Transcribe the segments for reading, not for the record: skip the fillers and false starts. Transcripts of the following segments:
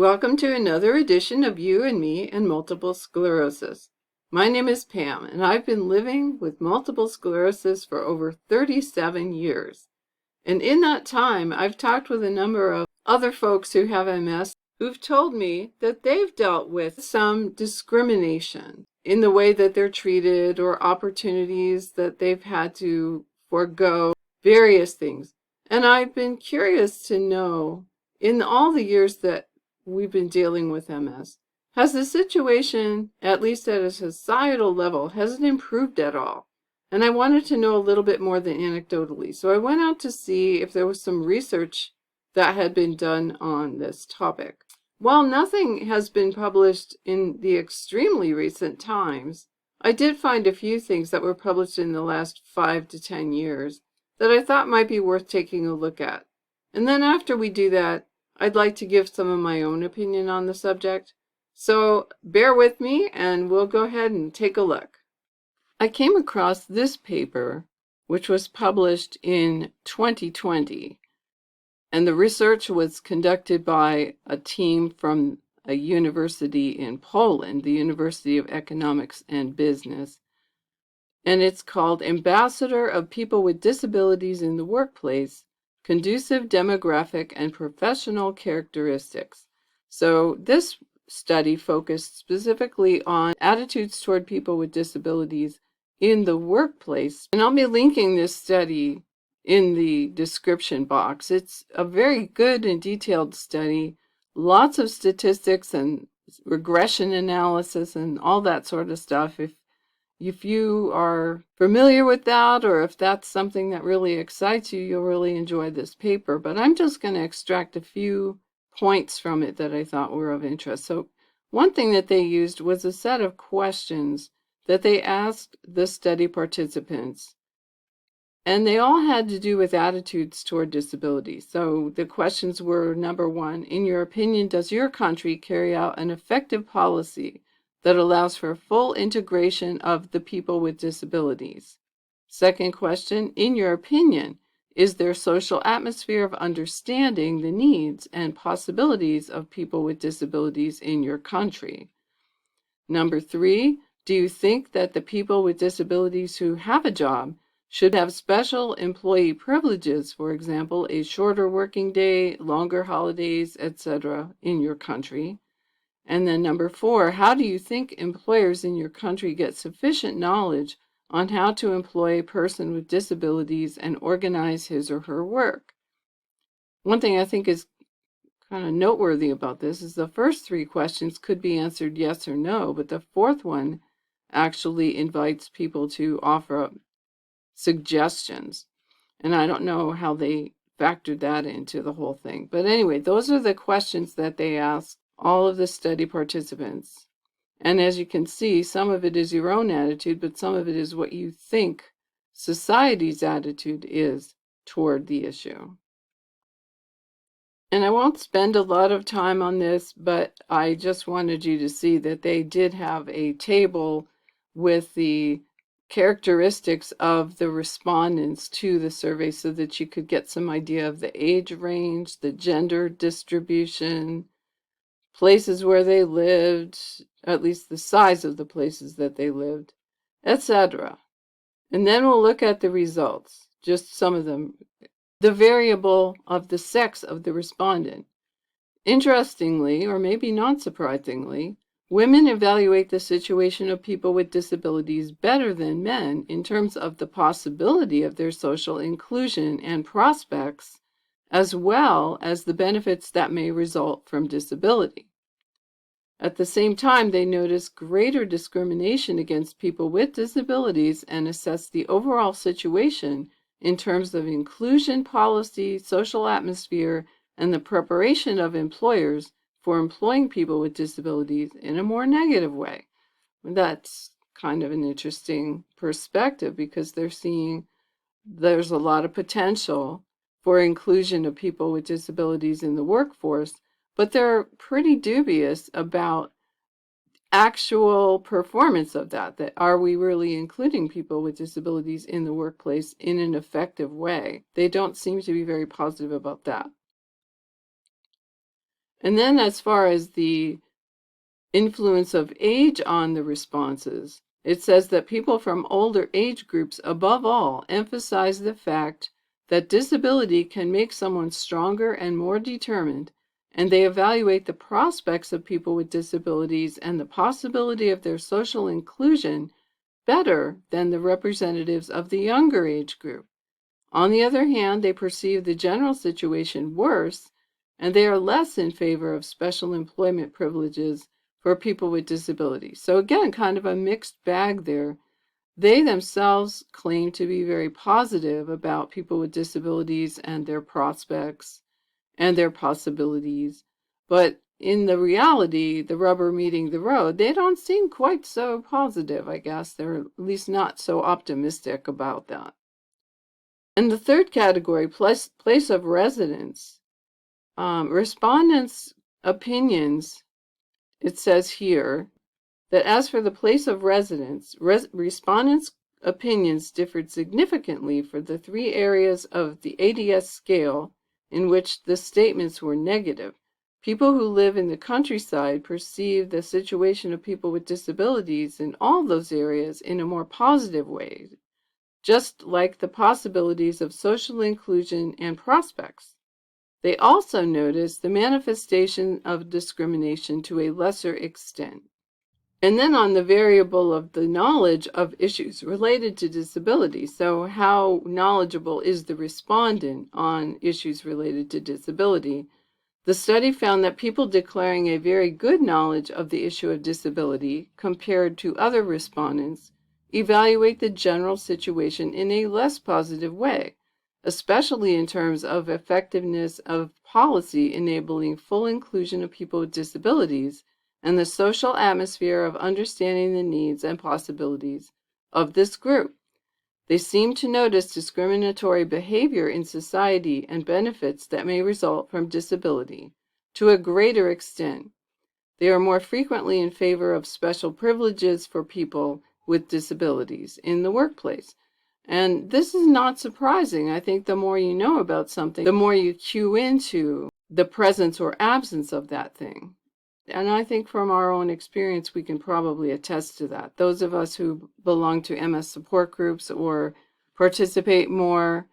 Welcome to another edition of You and Me and Multiple Sclerosis. My name is Pam, and I've been living with multiple sclerosis for over 37 years. And in that time, I've talked with a number of other folks who have MS who've told me that they've dealt with some discrimination in the way that they're treated or opportunities that they've had to forego, various things. And I've been curious to know, in all the years that we've been dealing with MS, has the situation, at least at a societal level, has it improved at all? And I wanted to know a little bit more than anecdotally. So I went out to see if there was some research that had been done on this topic. While nothing has been published in the extremely recent times, I did find a few things that were published in the last 5 to 10 years that I thought might be worth taking a look at. And then after we do that, I'd like to give some of my own opinion on the subject. So bear with me and we'll go ahead and take a look. I came across this paper, which was published in 2020, and the research was conducted by a team from a university in Poland, the University of Economics and Business, and it's called Ambassador of People with Disabilities in the Workplace, Conducive Demographic and Professional Characteristics. So this study focused specifically on attitudes toward people with disabilities in the workplace. And I'll be linking this study in the description box. It's a very good and detailed study, lots of statistics and regression analysis and all that sort of stuff. If you are familiar with that, or if that's something that really excites you, you'll really enjoy this paper. But I'm just going to extract a few points from it that I thought were of interest. So one thing that they used was a set of questions that they asked the study participants. And they all had to do with attitudes toward disability. So the questions were, number one, in your opinion, does your country carry out an effective policy that allows for full integration of the people with disabilities? Second question, in your opinion, is there social atmosphere of understanding the needs and possibilities of people with disabilities in your country? Number three, do you think that the people with disabilities who have a job should have special employee privileges, for example, a shorter working day, longer holidays, etc., in your country? And then number four, how do you think employers in your country get sufficient knowledge on how to employ a person with disabilities and organize his or her work? One thing I think is kind of noteworthy about this is the first three questions could be answered yes or no, but the fourth one actually invites people to offer up suggestions. And I don't know how they factored that into the whole thing. But anyway, those are the questions that they asked all of the study participants. And as you can see, some of it is your own attitude, but some of it is what you think society's attitude is toward the issue. And I won't spend a lot of time on this, but I just wanted you to see that they did have a table with the characteristics of the respondents to the survey so that you could get some idea of the age range, the gender distribution, places where they lived, at least the size of the places that they lived, etc. And then we'll look at the results, just some of them. The variable of the sex of the respondent. Interestingly, or maybe not surprisingly, women evaluate the situation of people with disabilities better than men in terms of the possibility of their social inclusion and prospects, as well as the benefits that may result from disability. At the same time, they notice greater discrimination against people with disabilities and assess the overall situation in terms of inclusion policy, social atmosphere, and the preparation of employers for employing people with disabilities in a more negative way. That's kind of an interesting perspective because they're seeing there's a lot of potential for inclusion of people with disabilities in the workforce, but they're pretty dubious about actual performance of that are we really including people with disabilities in the workplace in an effective way? They don't seem to be very positive about that. And then as far as the influence of age on the responses, it says that people from older age groups, above all, emphasize the fact that disability can make someone stronger and more determined, and they evaluate the prospects of people with disabilities and the possibility of their social inclusion better than the representatives of the younger age group. On the other hand, they perceive the general situation worse, and they are less in favor of special employment privileges for people with disabilities. So again, kind of a mixed bag there. They themselves claim to be very positive about people with disabilities and their prospects and their possibilities. But in the reality, the rubber meeting the road, they don't seem quite so positive, I guess. They're at least not so optimistic about that. And the third category, place of residence, respondents' opinions, it says here, that as for the place of residence, respondents' opinions differed significantly for the three areas of the ADS scale in which the statements were negative. People who live in the countryside perceive the situation of people with disabilities in all those areas in a more positive way, just like the possibilities of social inclusion and prospects. They also notice the manifestation of discrimination to a lesser extent. And then on the variable of the knowledge of issues related to disability. So how knowledgeable is the respondent on issues related to disability? The study found that people declaring a very good knowledge of the issue of disability compared to other respondents evaluate the general situation in a less positive way, especially in terms of effectiveness of policy enabling full inclusion of people with disabilities and the social atmosphere of understanding the needs and possibilities of this group. They seem to notice discriminatory behavior in society and benefits that may result from disability to a greater extent. They are more frequently in favor of special privileges for people with disabilities in the workplace. And this is not surprising. I think the more you know about something, the more you cue into the presence or absence of that thing. And I think from our own experience, we can probably attest to that. Those of us who belong to MS support groups or participate more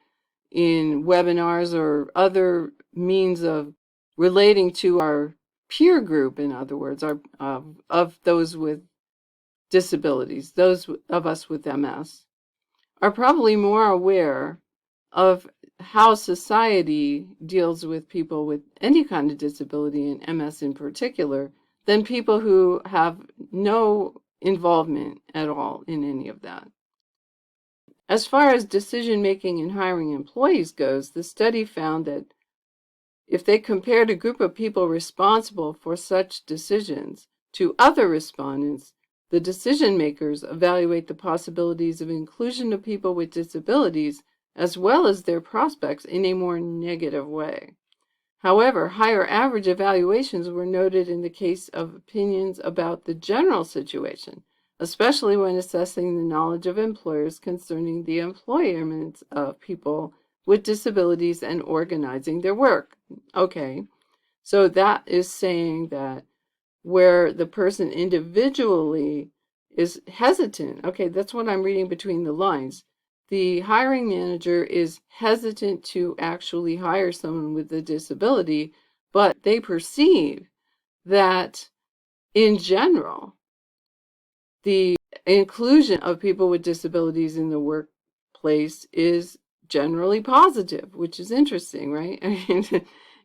in webinars or other means of relating to our peer group, in other words, of those with disabilities, those of us with MS, are probably more aware of how society deals with people with any kind of disability, and MS in particular, than people who have no involvement at all in any of that. As far as decision-making in hiring employees goes, the study found that if they compared a group of people responsible for such decisions to other respondents, the decision makers evaluate the possibilities of inclusion of people with disabilities as well as their prospects in a more negative way. However, higher average evaluations were noted in the case of opinions about the general situation, especially when assessing the knowledge of employers concerning the employment of people with disabilities and organizing their work. Okay, so that is saying that where the person individually is hesitant, okay, that's what I'm reading between the lines. The hiring manager is hesitant to actually hire someone with a disability, but they perceive that in general, the inclusion of people with disabilities in the workplace is generally positive, which is interesting, right? I mean,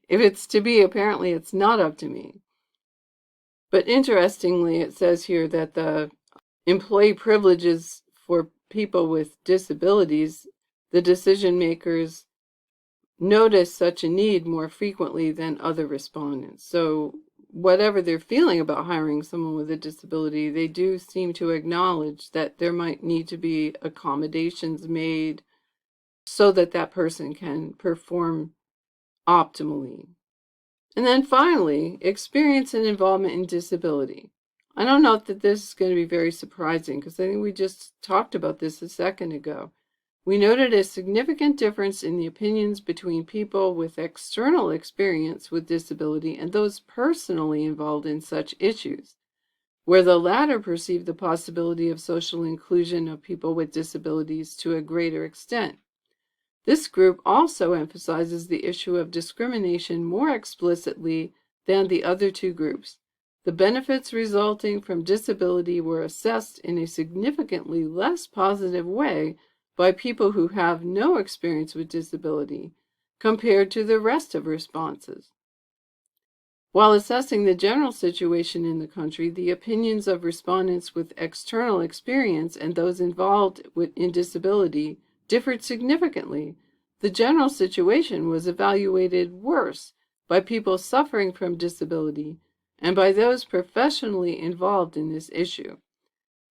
if it's to be, apparently it's not up to me. But interestingly, it says here that the employee privileges for people with disabilities, the decision makers notice such a need more frequently than other respondents. So whatever they're feeling about hiring someone with a disability, they do seem to acknowledge that there might need to be accommodations made so that that person can perform optimally. And then finally, experience and involvement in disability. I don't know that this is going to be very surprising because I think we just talked about this a second ago. we noted a significant difference in the opinions between people with external experience with disability and those personally involved in such issues, where the latter perceived the possibility of social inclusion of people with disabilities to a greater extent. This group also emphasizes the issue of discrimination more explicitly than the other two groups. The benefits resulting from disability were assessed in a significantly less positive way by people who have no experience with disability compared to the rest of responses. While assessing the general situation in the country, the opinions of respondents with external experience and those involved in disability differed significantly. The general situation was evaluated worse by people suffering from disability and by those professionally involved in this issue.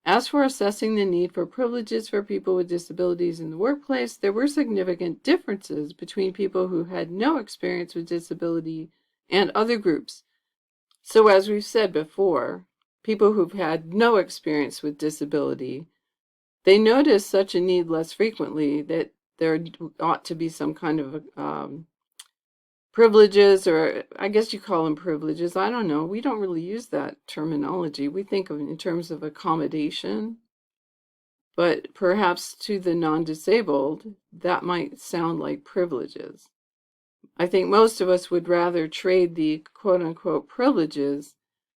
As for assessing the need for privileges for people with disabilities in the workplace, there were significant differences between people who had no experience with disability and other groups. So as we've said before, people who've had no experience with disability, they notice such a need less frequently, that there ought to be some kind of privileges, or I guess you call them privileges. I don't know. We don't really use that terminology. We think of it in terms of accommodation, but perhaps to the non-disabled, that might sound like privileges. I think most of us would rather trade the quote-unquote privileges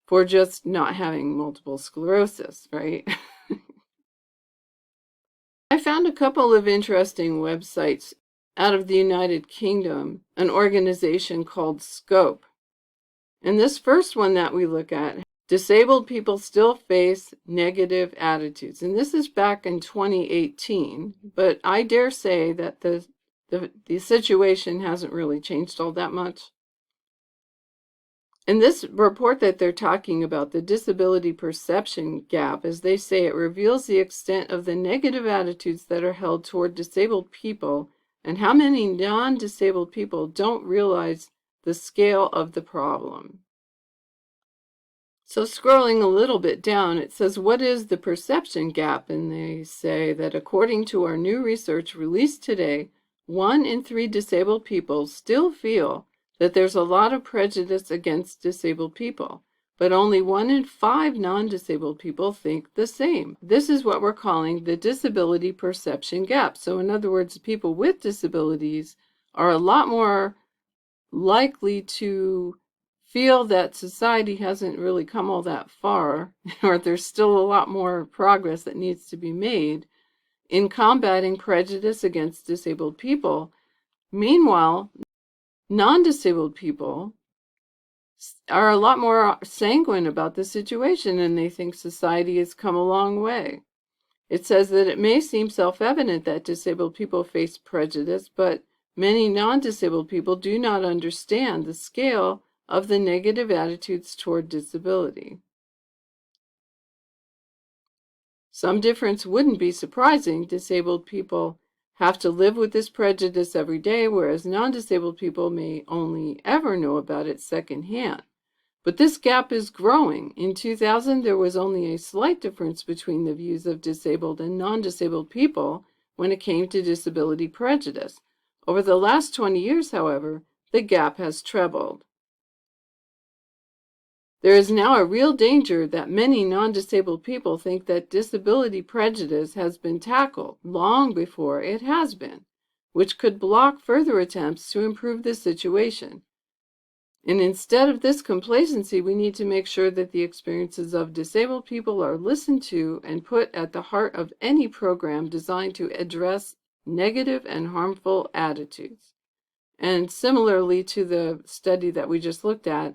for just not having multiple sclerosis, right? I found a couple of interesting websites out of the United Kingdom, an organization called SCOPE. And this first one that we look at, disabled people still face negative attitudes. And this is back in 2018, but I dare say that the situation hasn't really changed all that much. In this report that they're talking about, the disability perception gap, as they say, it reveals the extent of the negative attitudes that are held toward disabled people and how many non-disabled people don't realize the scale of the problem. So scrolling a little bit down, it says, what is the perception gap? And they say that according to our new research released today, 1 in 3 disabled people still feel that there's a lot of prejudice against disabled people, but only 1 in 5 non-disabled people think the same. This is what we're calling the disability perception gap. So in other words, people with disabilities are a lot more likely to feel that society hasn't really come all that far, or there's still a lot more progress that needs to be made in combating prejudice against disabled people. Meanwhile, non-disabled people are a lot more sanguine about the situation, and they think society has come a long way. It says that it may seem self-evident that disabled people face prejudice, but many non-disabled people do not understand the scale of the negative attitudes toward disability. Some difference wouldn't be surprising. Disabled people have to live with this prejudice every day, whereas non-disabled people may only ever know about it secondhand. But this gap is growing. In 2000, there was only a slight difference between the views of disabled and non-disabled people when it came to disability prejudice. Over the last 20 years, however, the gap has trebled. There is now a real danger that many non-disabled people think that disability prejudice has been tackled long before it has been, which could block further attempts to improve the situation. And instead of this complacency, we need to make sure that the experiences of disabled people are listened to and put at the heart of any program designed to address negative and harmful attitudes. And similarly to the study that we just looked at,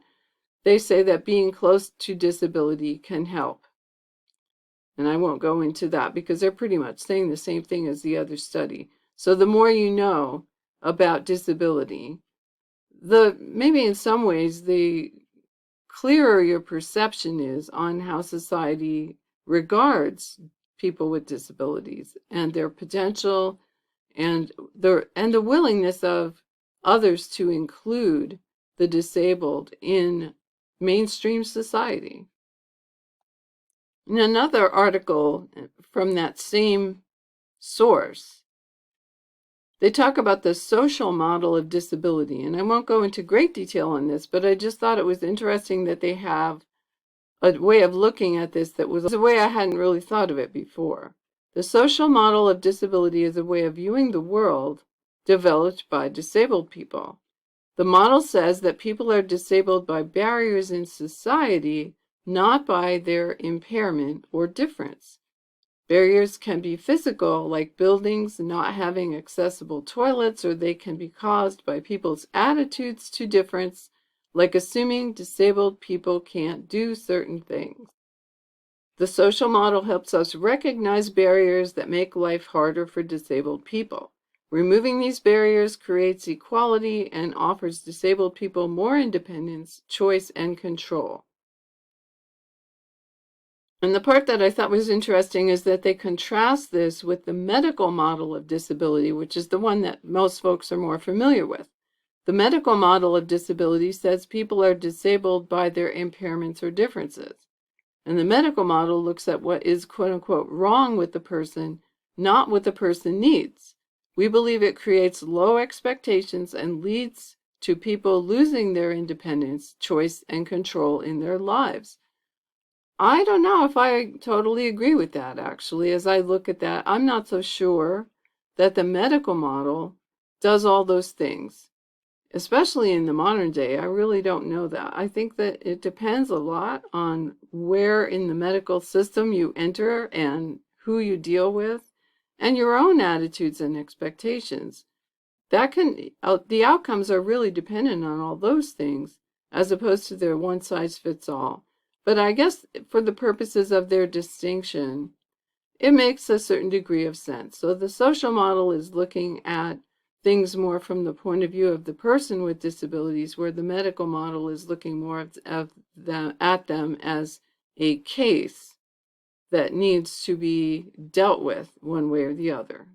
they say that being close to disability can help. And I won't go into that because they're pretty much saying the same thing as the other study. So the more you know about disability, maybe in some ways, the clearer your perception is on how society regards people with disabilities and their potential and the willingness of others to include the disabled in mainstream society. In another article from that same source, They talk about the social model of disability, and I won't go into great detail on this, but I just thought it was interesting that they have a way of looking at this that was a way I hadn't really thought of it before. The social model of disability is a way of viewing the world developed by disabled people. The model says that people are disabled by barriers in society, not by their impairment or difference. Barriers can be physical, like buildings not having accessible toilets, or they can be caused by people's attitudes to difference, like assuming disabled people can't do certain things. The social model helps us recognize barriers that make life harder for disabled people. Removing these barriers creates equality and offers disabled people more independence, choice, and control. And the part that I thought was interesting is that they contrast this with the medical model of disability, which is the one that most folks are more familiar with. The medical model of disability says people are disabled by their impairments or differences. And the medical model looks at what is quote unquote wrong with the person, not what the person needs. We believe it creates low expectations and leads to people losing their independence, choice, and control in their lives. I don't know if I totally agree with that, actually. As I look at that, I'm not so sure that the medical model does all those things, especially in the modern day. I really don't know that. I think that it depends a lot on where in the medical system you enter and who you deal with and your own attitudes and expectations. The outcomes are really dependent on all those things as opposed to their one size fits all. But I guess for the purposes of their distinction, it makes a certain degree of sense. So the social model is looking at things more from the point of view of the person with disabilities, where the medical model is looking more at them as a case that needs to be dealt with one way or the other.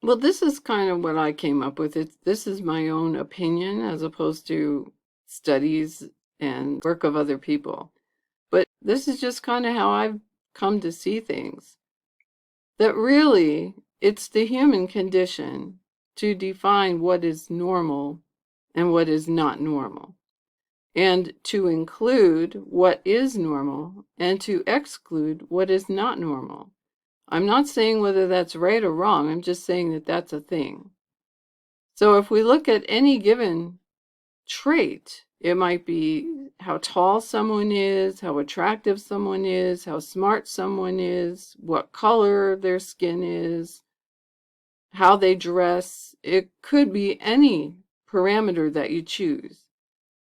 Well, this is kind of what I came up with. This is my own opinion as opposed to studies and work of other people. But this is just kind of how I've come to see things. That really, it's the human condition to define what is normal and what is not normal, and to include what is normal and to exclude what is not normal. I'm not saying whether that's right or wrong, I'm just saying that that's a thing. So if we look at any given trait, it might be how tall someone is, how attractive someone is, how smart someone is, what color their skin is, how they dress. It could be any parameter that you choose.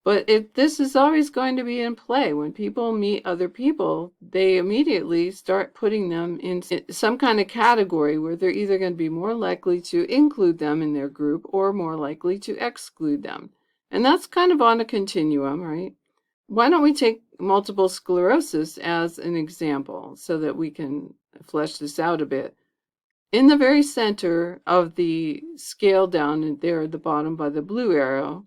But this is always going to be in play. When people meet other people, they immediately start putting them in some kind of category where they're either going to be more likely to include them in their group or more likely to exclude them. And that's kind of on a continuum, right? Why don't we take multiple sclerosis as an example so that we can flesh this out a bit? In the very center of the scale down there at the bottom by the blue arrow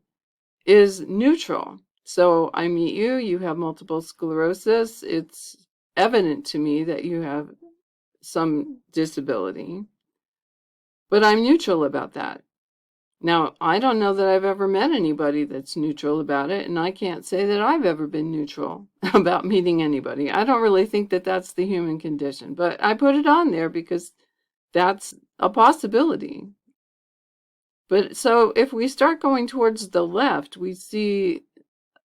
is neutral. So I meet you, you have multiple sclerosis. It's evident to me that you have some disability, but I'm neutral about that. Now, I don't know that I've ever met anybody that's neutral about it, and I can't say that I've ever been neutral about meeting anybody. I don't really think that that's the human condition, but I put it on there because that's a possibility. But so if we start going towards the left, we see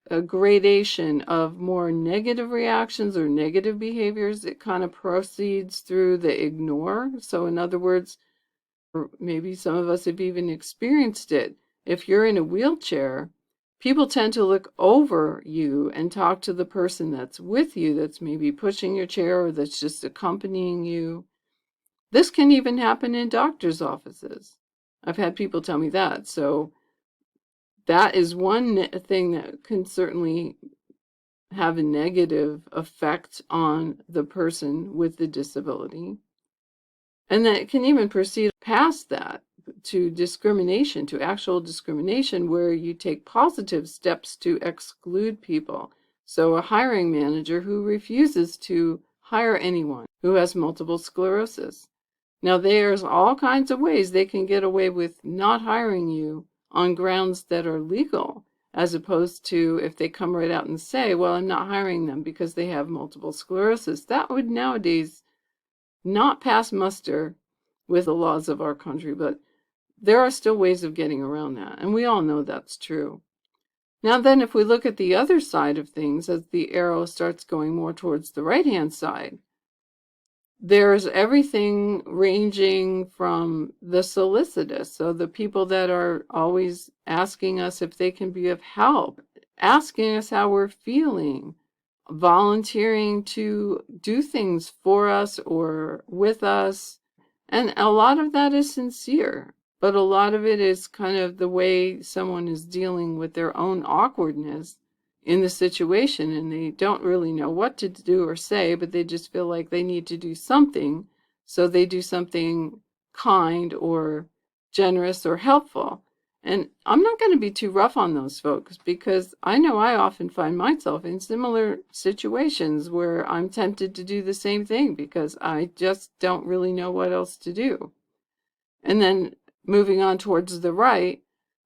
a gradation of more negative reactions or negative behaviors. It kind of proceeds through the ignore. So in other words, or maybe some of us have even experienced it. If you're in a wheelchair, people tend to look over you and talk to the person that's with you, that's maybe pushing your chair or that's just accompanying you. This can even happen in doctor's offices. I've had people tell me that. So that is one thing that can certainly have a negative effect on the person with the disability. And that it can even proceed past that to discrimination, to actual discrimination, where you take positive steps to exclude people. So a hiring manager who refuses to hire anyone who has multiple sclerosis. Now, there's all kinds of ways they can get away with not hiring you on grounds that are legal, as opposed to if they come right out and say, well, I'm not hiring them because they have multiple sclerosis. That would nowadays not pass muster with the laws of our country, but there are still ways of getting around that, and we all know that's true. Now then, if we look at the other side of things, as the arrow starts going more towards the right-hand side, there's everything ranging from the solicitous, so the people that are always asking us if they can be of help, asking us how we're feeling, volunteering to do things for us or with us. And a lot of that is sincere, but a lot of it is kind of the way someone is dealing with their own awkwardness in the situation, and they don't really know what to do or say, but they just feel like they need to do something, so they do something kind or generous or helpful. And I'm not going to be too rough on those folks, because I know I often find myself in similar situations where I'm tempted to do the same thing because I just don't really know what else to do. And then moving on towards the right,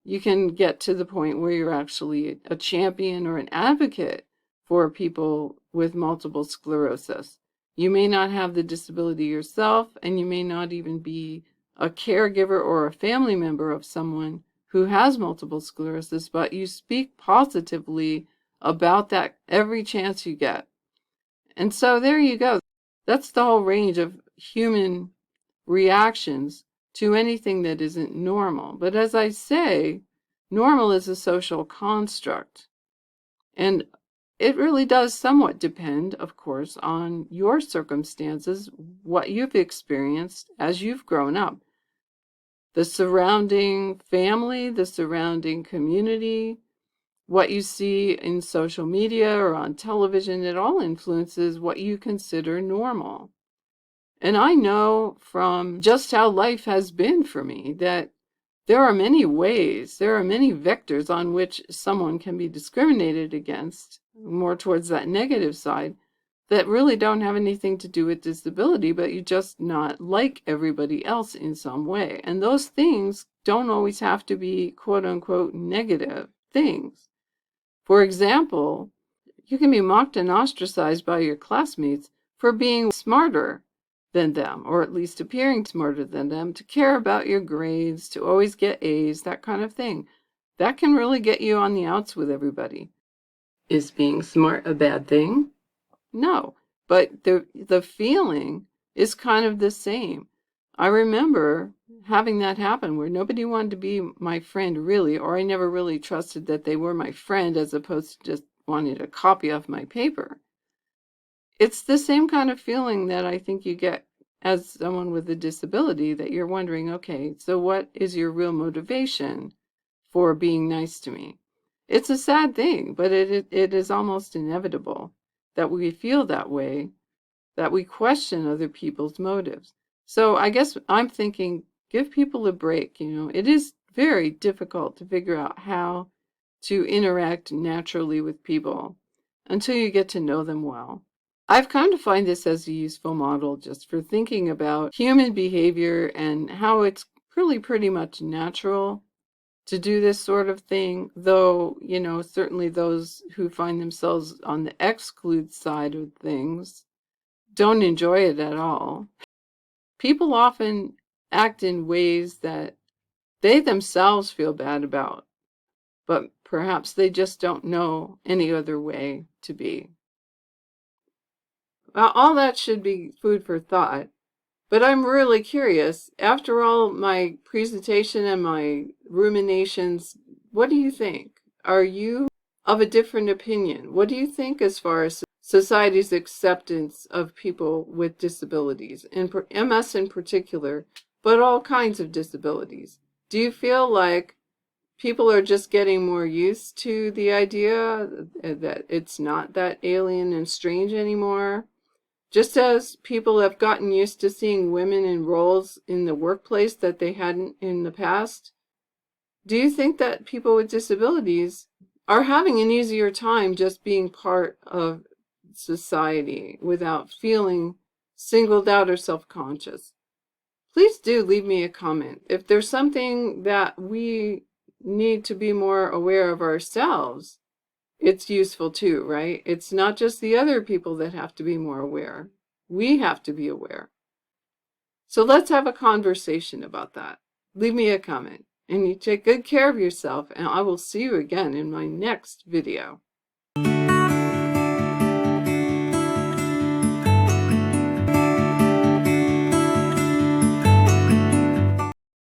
you can get to the point where you're actually a champion or an advocate for people with multiple sclerosis. You may not have the disability yourself, and you may not even be a caregiver or a family member of someone who has multiple sclerosis, but you speak positively about that every chance you get. And so there you go. That's the whole range of human reactions to anything that isn't normal. But as I say, normal is a social construct. And it really does somewhat depend, of course, on your circumstances, what you've experienced as you've grown up. The surrounding family, the surrounding community, what you see in social media or on television, it all influences what you consider normal. And I know from just how life has been for me that there are many ways, there are many vectors on which someone can be discriminated against, more towards that negative side, that really don't have anything to do with disability, but you just not like everybody else in some way. And those things don't always have to be quote unquote negative things. For example, you can be mocked and ostracized by your classmates for being smarter than them, or at least appearing smarter than them, to care about your grades, to always get A's, that kind of thing. That can really get you on the outs with everybody. Is being smart a bad thing? No, but the feeling is kind of the same. I remember having that happen where nobody wanted to be my friend really, or I never really trusted that they were my friend as opposed to just wanting a copy of my paper. It's the same kind of feeling that I think you get as someone with a disability, that you're wondering, okay, so what is your real motivation for being nice to me? It's a sad thing, but it is almost inevitable that we feel that way, that we question other people's motives. So I guess I'm thinking, give people a break. It is very difficult to figure out how to interact naturally with people until you get to know them well. I've come to find this as a useful model just for thinking about human behavior and how it's really pretty much natural to do this sort of thing, though, certainly those who find themselves on the exclude side of things don't enjoy it at all. People often act in ways that they themselves feel bad about, but perhaps they just don't know any other way to be. Well, all that should be food for thought, but I'm really curious. After all my presentation and my ruminations, what do you think? Are you of a different opinion? What do you think as far as society's acceptance of people with disabilities, MS in particular, but all kinds of disabilities? Do you feel like people are just getting more used to the idea that it's not that alien and strange anymore? Just as people have gotten used to seeing women in roles in the workplace that they hadn't in the past, do you think that people with disabilities are having an easier time just being part of society without feeling singled out or self-conscious? please do leave me a comment. If there's something that we need to be more aware of ourselves, it's useful too, right? It's not just the other people that have to be more aware. We have to be aware. So let's have a conversation about that. Leave me a comment. And you take good care of yourself, and I will see you again in my next video.